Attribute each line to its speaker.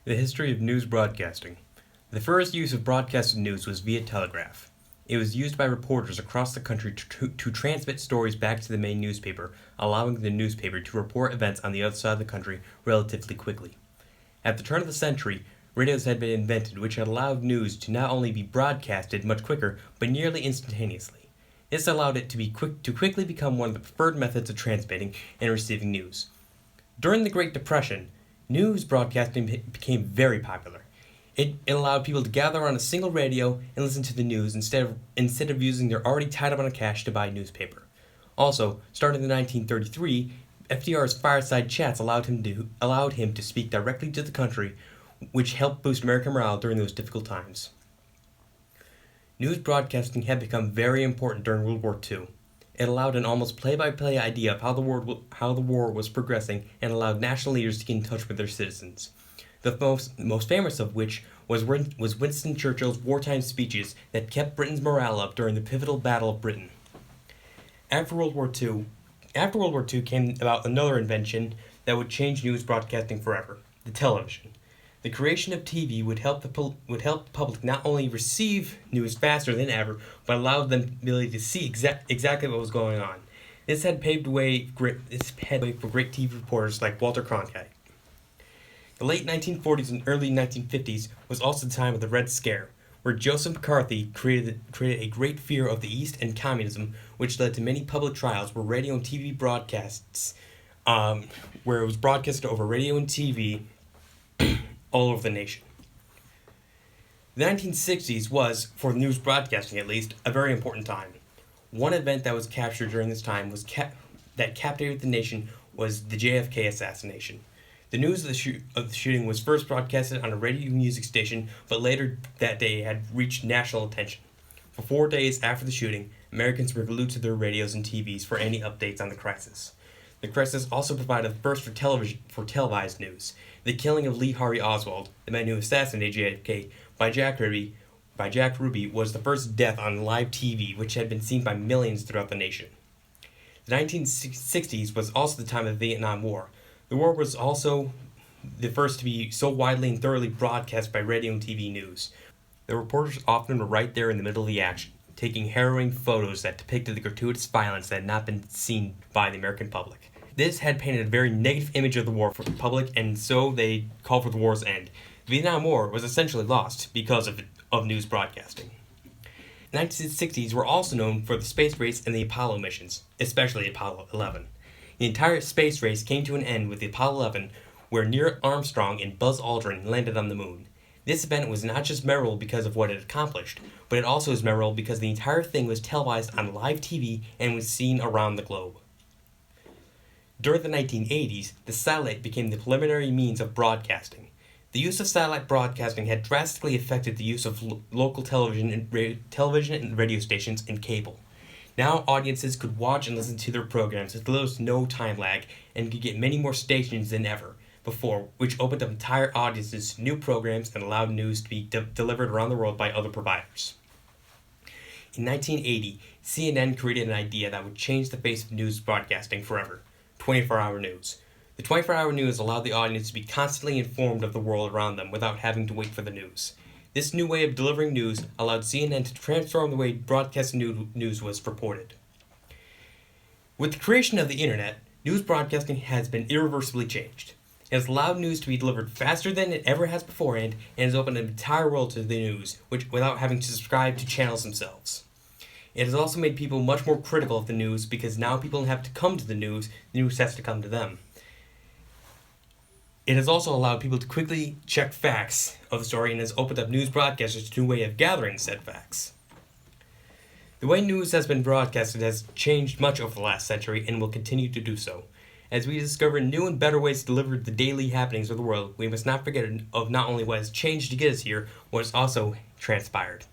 Speaker 1: The history of news broadcasting. The first use of broadcasted news was via telegraph. It was used by reporters across the country to transmit stories back to the main newspaper, allowing the newspaper to report events on the other side of the country relatively quickly. At the turn of the century, radios had been invented, which had allowed news to not only be broadcasted much quicker, but nearly instantaneously. This allowed it to quickly become one of the preferred methods of transmitting and receiving news. During the Great Depression, news broadcasting became very popular. It allowed people to gather on a single radio and listen to the news instead of using their already tied up on a cash to buy newspaper. Also, starting in 1933, FDR's fireside chats allowed him to speak directly to the country, which helped boost American morale during those difficult times. News broadcasting had become very important during World War II. It allowed an almost play-by-play idea of how the war was progressing and allowed national leaders to get in touch with their citizens. The most famous of which was Winston Churchill's wartime speeches that kept Britain's morale up during the pivotal Battle of Britain. After World War II came about another invention that would change news broadcasting forever: the television. The creation of TV would help the public not only receive news faster than ever, but allowed them the ability to see exactly what was going on. This had paved the way for great TV reporters like Walter Cronkite. The late 1940s and early 1950s was also the time of the Red Scare, where Joseph McCarthy created a great fear of the East and communism, which led to many public trials where radio and TV broadcasts, where it was broadcasted over radio and TV all over the nation. The 1960s was, for news broadcasting at least, a very important time. One event that was captured during this time that captivated the nation was the JFK assassination. The news of the shooting was first broadcasted on a radio music station, but later that day had reached national attention. For 4 days after the shooting, Americans were glued to their radios and TVs for any updates on the crisis. The crisis also provided the first for televised news. The killing of Lee Harvey Oswald, the man who assassinated JFK, by Jack Ruby, was the first death on live TV, which had been seen by millions throughout the nation. The 1960s was also the time of the Vietnam War. The war was also the first to be so widely and thoroughly broadcast by radio and TV news. The reporters often were right there in the middle of the action, taking harrowing photos that depicted the gratuitous violence that had not been seen by the American public. This had painted a very negative image of the war for the public, and so they called for the war's end. The Vietnam War was essentially lost because of news broadcasting. The 1960s were also known for the space race and the Apollo missions, especially Apollo 11. The entire space race came to an end with the Apollo 11, where Neil Armstrong and Buzz Aldrin landed on the moon. This event was not just memorable because of what it accomplished, but it also was memorable because the entire thing was televised on live TV and was seen around the globe. During the 1980s, the satellite became the preliminary means of broadcasting. The use of satellite broadcasting had drastically affected the use of local television and radio stations and cable. Now audiences could watch and listen to their programs with little to no time lag and could get many more stations than ever before, which opened up entire audiences to new programs and allowed news to be delivered around the world by other providers. In 1980, CNN created an idea that would change the face of news broadcasting forever: 24-hour news. The 24-hour news allowed the audience to be constantly informed of the world around them without having to wait for the news. This new way of delivering news allowed CNN to transform the way broadcasting news was reported. With the creation of the internet, news broadcasting has been irreversibly changed. It has allowed news to be delivered faster than it ever has beforehand and has opened an entire world to the news, without having to subscribe to channels themselves. It has also made people much more critical of the news because now people don't have to come to the news has to come to them. It has also allowed people to quickly check facts of the story and has opened up news broadcasters to a new way of gathering said facts. The way news has been broadcasted has changed much over the last century and will continue to do so. As we discover new and better ways to deliver the daily happenings of the world, we must not forget of not only what has changed to get us here, what has also transpired.